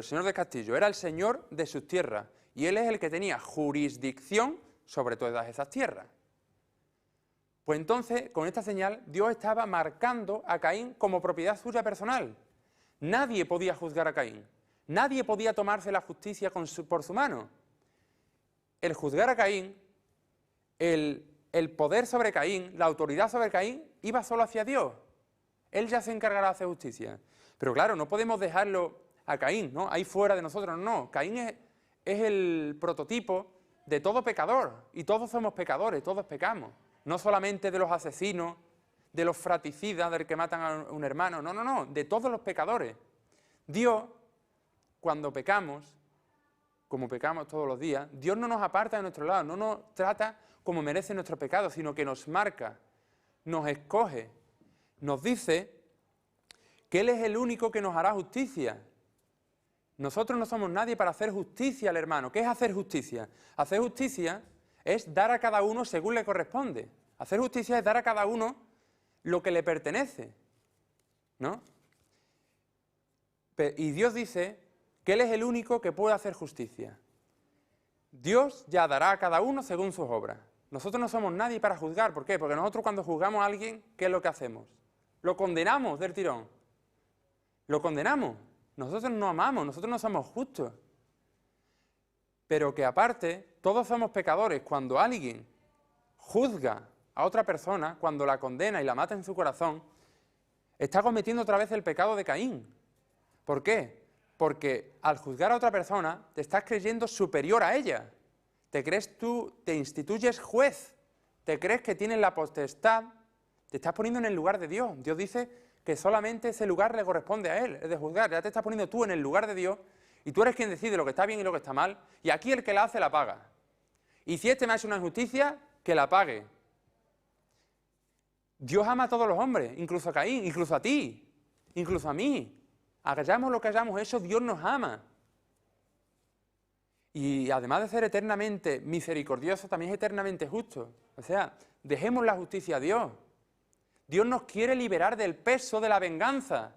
señor del castillo, era el señor de sus tierras y él es el que tenía jurisdicción sobre todas esas tierras. Pues entonces, con esta señal, Dios estaba marcando a Caín como propiedad suya personal. Nadie podía juzgar a Caín, nadie podía tomarse la justicia por su mano. El juzgar a Caín, el poder sobre Caín, la autoridad sobre Caín, iba solo hacia Dios. Él ya se encargará de hacer justicia. Pero claro, no podemos dejarlo a Caín, ¿no? Ahí fuera de nosotros, no. Caín es el prototipo de todo pecador. Y todos somos pecadores, todos pecamos. No solamente de los asesinos, de los fraticidas, del que matan a un hermano. No, no, no. De todos los pecadores. Dios, cuando pecamos, como pecamos todos los días, Dios no nos aparta de nuestro lado, no nos trata como merece nuestro pecado, sino que nos marca, nos escoge, nos dice que Él es el único que nos hará justicia. Nosotros no somos nadie para hacer justicia al hermano. ¿Qué es hacer justicia? Hacer justicia es dar a cada uno según le corresponde. Hacer justicia es dar a cada uno lo que le pertenece, ¿no? Y Dios dice que Él es el único que puede hacer justicia. Dios ya dará a cada uno según sus obras. Nosotros no somos nadie para juzgar. ¿Por qué? Porque nosotros cuando juzgamos a alguien, ¿qué es lo que hacemos? Lo condenamos del tirón. Lo condenamos. Nosotros no amamos, nosotros no somos justos. Pero que aparte, todos somos pecadores. Cuando alguien juzga a otra persona, cuando la condena y la mata en su corazón, está cometiendo otra vez el pecado de Caín. ¿Por qué? Porque al juzgar a otra persona, te estás creyendo superior a ella. Te crees tú, te instituyes juez, te crees que tienes la potestad, te estás poniendo en el lugar de Dios. Dios dice que solamente ese lugar le corresponde a Él, es de juzgar. Ya te estás poniendo tú en el lugar de Dios y tú eres quien decide lo que está bien y lo que está mal, y aquí el que la hace la paga. Y si este me hace una injusticia, que la pague. Dios ama a todos los hombres, incluso a Caín, incluso a ti, incluso a mí. Hagamos lo que hayamos hecho, Dios nos ama. Y además de ser eternamente misericordioso, también es eternamente justo. O sea, dejemos la justicia a Dios. Dios nos quiere liberar del peso de la venganza.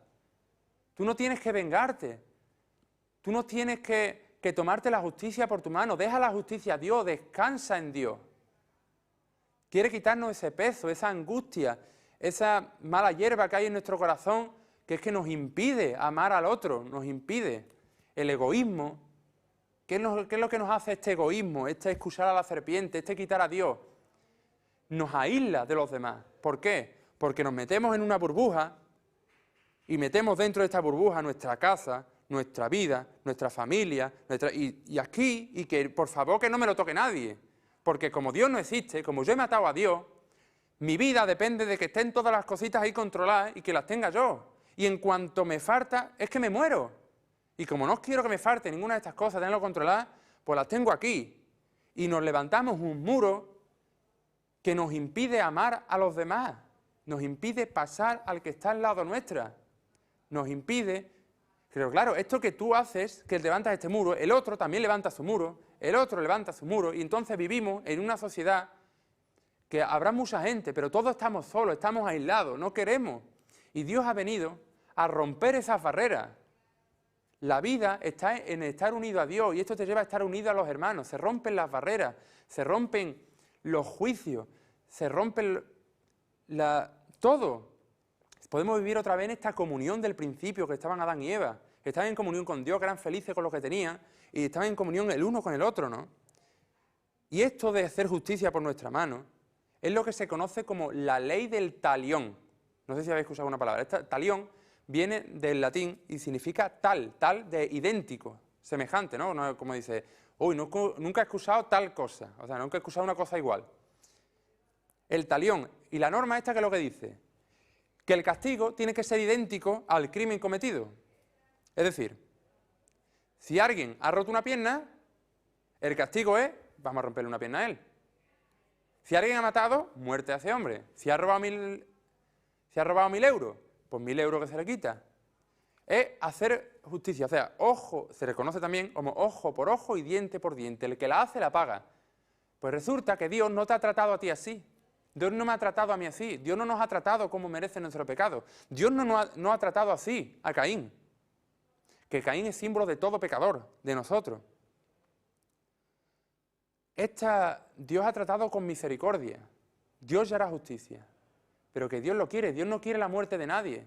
Tú no tienes que vengarte. Tú no tienes que tomarte la justicia por tu mano. Deja la justicia a Dios, descansa en Dios. Quiere quitarnos ese peso, esa angustia, esa mala hierba que hay en nuestro corazón, que es que nos impide amar al otro, nos impide el egoísmo. ¿Qué es lo que nos hace este egoísmo, este excusar a la serpiente, este quitar a Dios? Nos aísla de los demás. ¿Por qué? Porque nos metemos en una burbuja y metemos dentro de esta burbuja nuestra casa, nuestra vida, nuestra familia, y aquí, y que por favor que no me lo toque nadie. Porque como Dios no existe, como yo he matado a Dios, mi vida depende de que estén todas las cositas ahí controladas y que las tenga yo. Y en cuanto me falta, es que me muero. Y como no quiero que me falte ninguna de estas cosas, tenerlo controladas, pues las tengo aquí. Y nos levantamos un muro que nos impide amar a los demás. Nos impide pasar al que está al lado nuestra. Nos impide... Pero claro, esto que tú haces, que levantas este muro, el otro también levanta su muro, el otro levanta su muro, y entonces vivimos en una sociedad que habrá mucha gente, pero todos estamos solos, estamos aislados, no queremos. Y Dios ha venido a romper esas barreras. La vida está en estar unido a Dios, y esto te lleva a estar unido a los hermanos. Se rompen las barreras, se rompen los juicios, se rompen todo. Podemos vivir otra vez en esta comunión del principio que estaban Adán y Eva, que estaban en comunión con Dios, que eran felices con lo que tenían, y estaban en comunión el uno con el otro, ¿no? Y esto de hacer justicia por nuestra mano es lo que se conoce como la ley del talión. No sé si habéis escuchado una palabra. Talión viene del latín y significa tal de idéntico, semejante, ¿no? No, como dice, uy, nunca he escuchado tal cosa, o sea, nunca he escuchado una cosa igual. El talión, y la norma esta, ¿qué es lo que dice? Que el castigo tiene que ser idéntico al crimen cometido. Es decir, si alguien ha roto una pierna, el castigo es, vamos a romperle una pierna a él. Si alguien ha matado, muerte a ese hombre. Si ha robado 1.000 euros, pues 1.000 euros que se le quita. Es hacer justicia, o sea, ojo, se reconoce también como ojo por ojo y diente por diente. El que la hace, la paga. Pues resulta que Dios no te ha tratado a ti así. Dios no me ha tratado a mí así. Dios no nos ha tratado como merece nuestro pecado. Dios no ha tratado así a Caín. Que Caín es símbolo de todo pecador, de nosotros. Dios ha tratado con misericordia. Dios ya hará justicia. Pero que Dios lo quiere. Dios no quiere la muerte de nadie.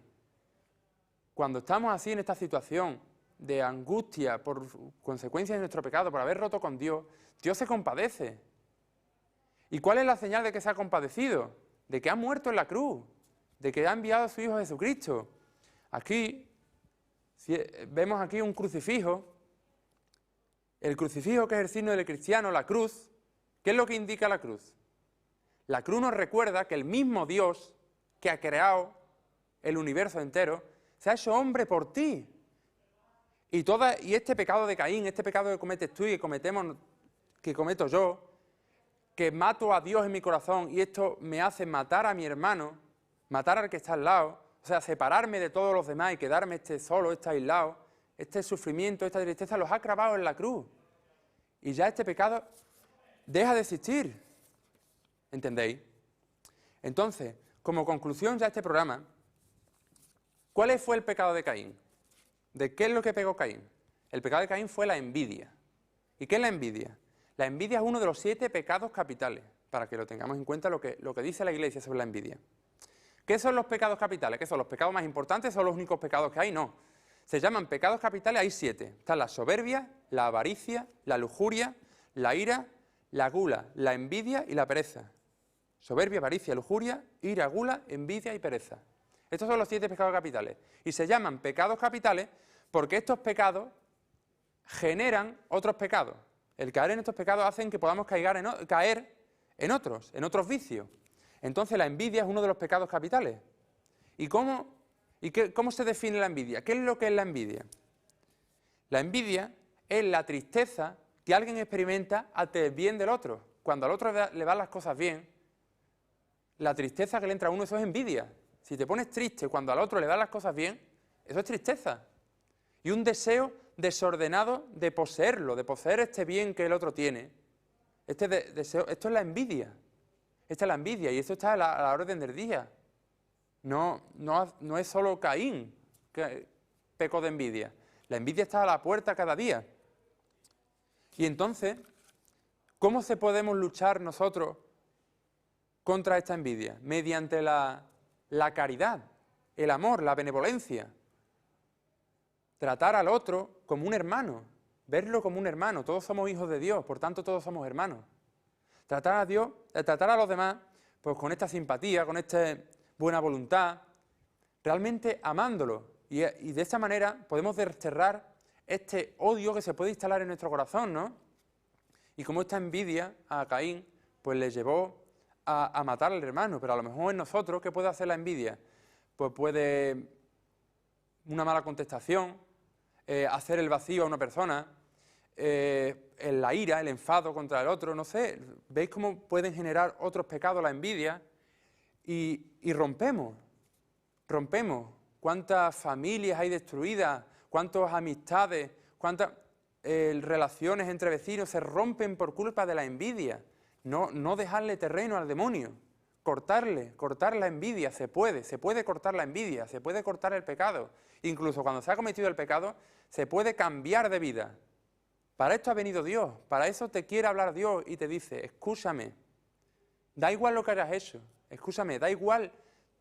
Cuando estamos así en esta situación de angustia por consecuencias de nuestro pecado, por haber roto con Dios, Dios se compadece. ¿Y cuál es la señal de que se ha compadecido? De que ha muerto en la cruz, de que ha enviado a su Hijo Jesucristo. Aquí, vemos aquí un crucifijo. El crucifijo, que es el signo del cristiano, la cruz. ¿Qué es lo que indica la cruz? La cruz nos recuerda que el mismo Dios que ha creado el universo entero se ha hecho hombre por ti. Y este pecado de Caín, este pecado que cometes tú y que cometo yo, que mato a Dios en mi corazón y esto me hace matar a mi hermano, matar al que está al lado, o sea, separarme de todos los demás y quedarme solo, aislado, este sufrimiento, esta tristeza los ha clavado en la cruz. Y ya este pecado deja de existir. ¿Entendéis? Entonces, como conclusión ya de este programa, ¿cuál fue el pecado de Caín? ¿De qué es lo que pecó Caín? El pecado de Caín fue la envidia. ¿Y qué es la envidia? La envidia es uno de los 7 pecados capitales, para que lo tengamos en cuenta lo que dice la Iglesia sobre la envidia. ¿Qué son los pecados capitales? ¿Qué son los pecados más importantes? ¿Son los únicos pecados que hay? No. Se llaman pecados capitales, hay 7. Están la soberbia, la avaricia, la lujuria, la ira, la gula, la envidia y la pereza. Soberbia, avaricia, lujuria, ira, gula, envidia y pereza. Estos son los 7 pecados capitales. Y se llaman pecados capitales porque estos pecados generan otros pecados. El caer en estos pecados hacen que podamos caer en otros vicios. Entonces la envidia es uno de los pecados capitales. ¿Y cómo se define la envidia? ¿Qué es lo que es la envidia? La envidia es la tristeza que alguien experimenta ante el bien del otro. Cuando al otro le van las cosas bien, la tristeza que le entra a uno, eso es envidia. Si te pones triste cuando al otro le dan las cosas bien, eso es tristeza. Y un deseo desordenado de poseerlo, de poseer este bien que el otro tiene. Deseo, esto es la envidia. Esta es la envidia y esto está a la orden del día. No es solo Caín que pecó de envidia. La envidia está a la puerta cada día. Y entonces, ¿cómo podemos luchar nosotros contra esta envidia? Mediante la caridad, el amor, la benevolencia. Tratar al otro como un hermano, verlo como un hermano. Todos somos hijos de Dios, por tanto todos somos hermanos. Tratar a los demás pues con esta simpatía, con esta buena voluntad, realmente amándolo. Y de esta manera podemos desterrar este odio que se puede instalar en nuestro corazón, ¿no? Y como esta envidia a Caín pues le llevó a matar al hermano, pero a lo mejor en nosotros, ¿qué puede hacer la envidia? Pues puede una mala contestación, hacer el vacío a una persona, la ira, el enfado contra el otro, no sé. ¿Veis cómo pueden generar otros pecados la envidia? Y rompemos. ¿Cuántas familias hay destruidas? ¿Cuántas amistades? ¿Cuántas relaciones entre vecinos se rompen por culpa de la envidia? No dejarle terreno al demonio. Cortar la envidia, se puede cortar la envidia, se puede cortar el pecado. Incluso cuando se ha cometido el pecado, se puede cambiar de vida. Para esto ha venido Dios, para eso te quiere hablar Dios y te dice, escúchame, da igual lo que hayas hecho, escúchame, da igual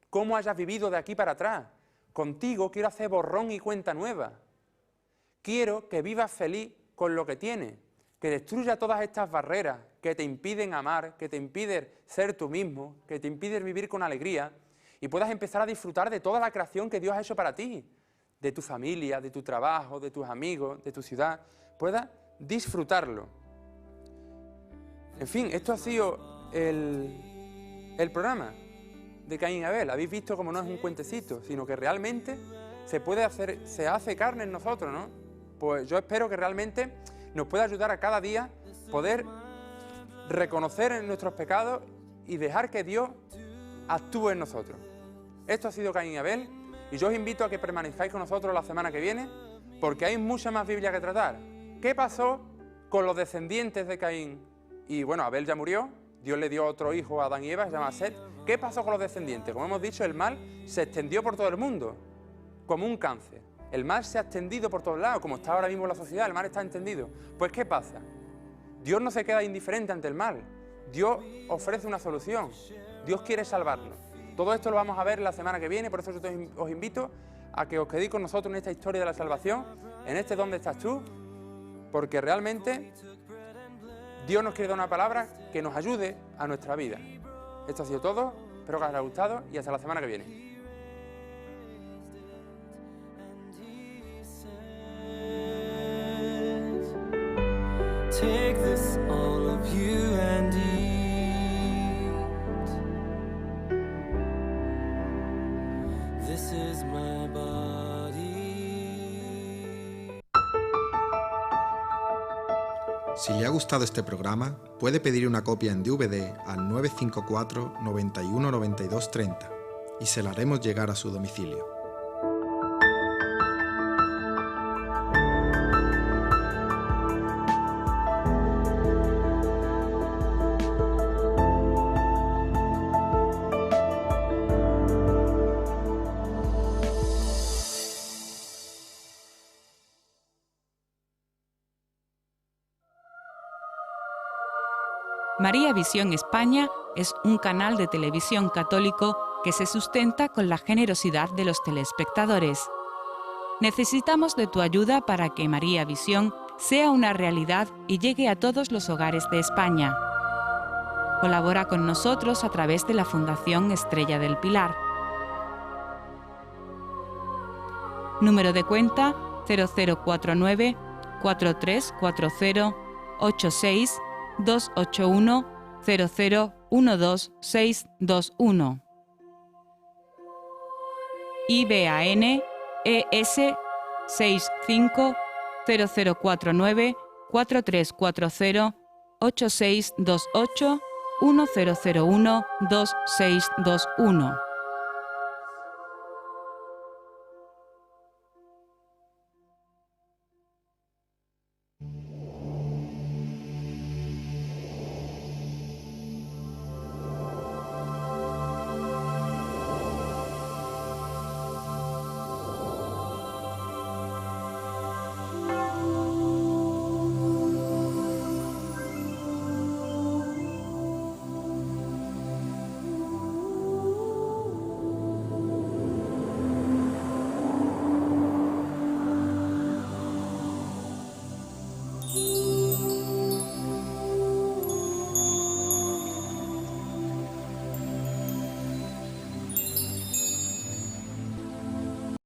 cómo hayas vivido de aquí para atrás. Contigo quiero hacer borrón y cuenta nueva. Quiero que vivas feliz con lo que tienes, que destruya todas estas barreras que te impiden amar, que te impiden ser tú mismo, que te impiden vivir con alegría y puedas empezar a disfrutar de toda la creación que Dios ha hecho para ti, de tu familia, de tu trabajo, de tus amigos, de tu ciudad, puedas disfrutarlo. En fin, esto ha sido el programa de Caín y Abel. Habéis visto cómo no es un cuentecito, sino que realmente se hace carne en nosotros, ¿no? Pues yo espero que realmente nos pueda ayudar a cada día poder reconocer en nuestros pecados y dejar que Dios actúe en nosotros. Esto ha sido Caín y Abel y yo os invito a que permanezcáis con nosotros la semana que viene porque hay mucha más Biblia que tratar. ¿Qué pasó con los descendientes de Caín? Y bueno, Abel ya murió, Dios le dio otro hijo a Adán y Eva, se llama Set. ¿Qué pasó con los descendientes? Como hemos dicho, el mal se extendió por todo el mundo, como un cáncer. El mal se ha extendido por todos lados, como está ahora mismo la sociedad, el mal está extendido. Pues ¿qué pasa? Dios no se queda indiferente ante el mal. Dios ofrece una solución. Dios quiere salvarnos. Todo esto lo vamos a ver la semana que viene, por eso yo os invito a que os quedéis con nosotros en esta historia de la salvación, en este ¿Dónde estás tú? Porque realmente Dios nos quiere dar una palabra que nos ayude a nuestra vida. Esto ha sido todo, espero que os haya gustado y hasta la semana que viene. Take this, all of you, and eat. This is my body. Si le ha gustado este programa, puede pedir una copia en DVD al 954 91 92 30 y se la haremos llegar a su domicilio. María Visión España es un canal de televisión católico que se sustenta con la generosidad de los telespectadores. Necesitamos de tu ayuda para que María Visión sea una realidad y llegue a todos los hogares de España. Colabora con nosotros a través de la Fundación Estrella del Pilar. Número de cuenta 0049 4340 86 281 0012621. IBAN ES 65 0049 4340 8628 1001 2621.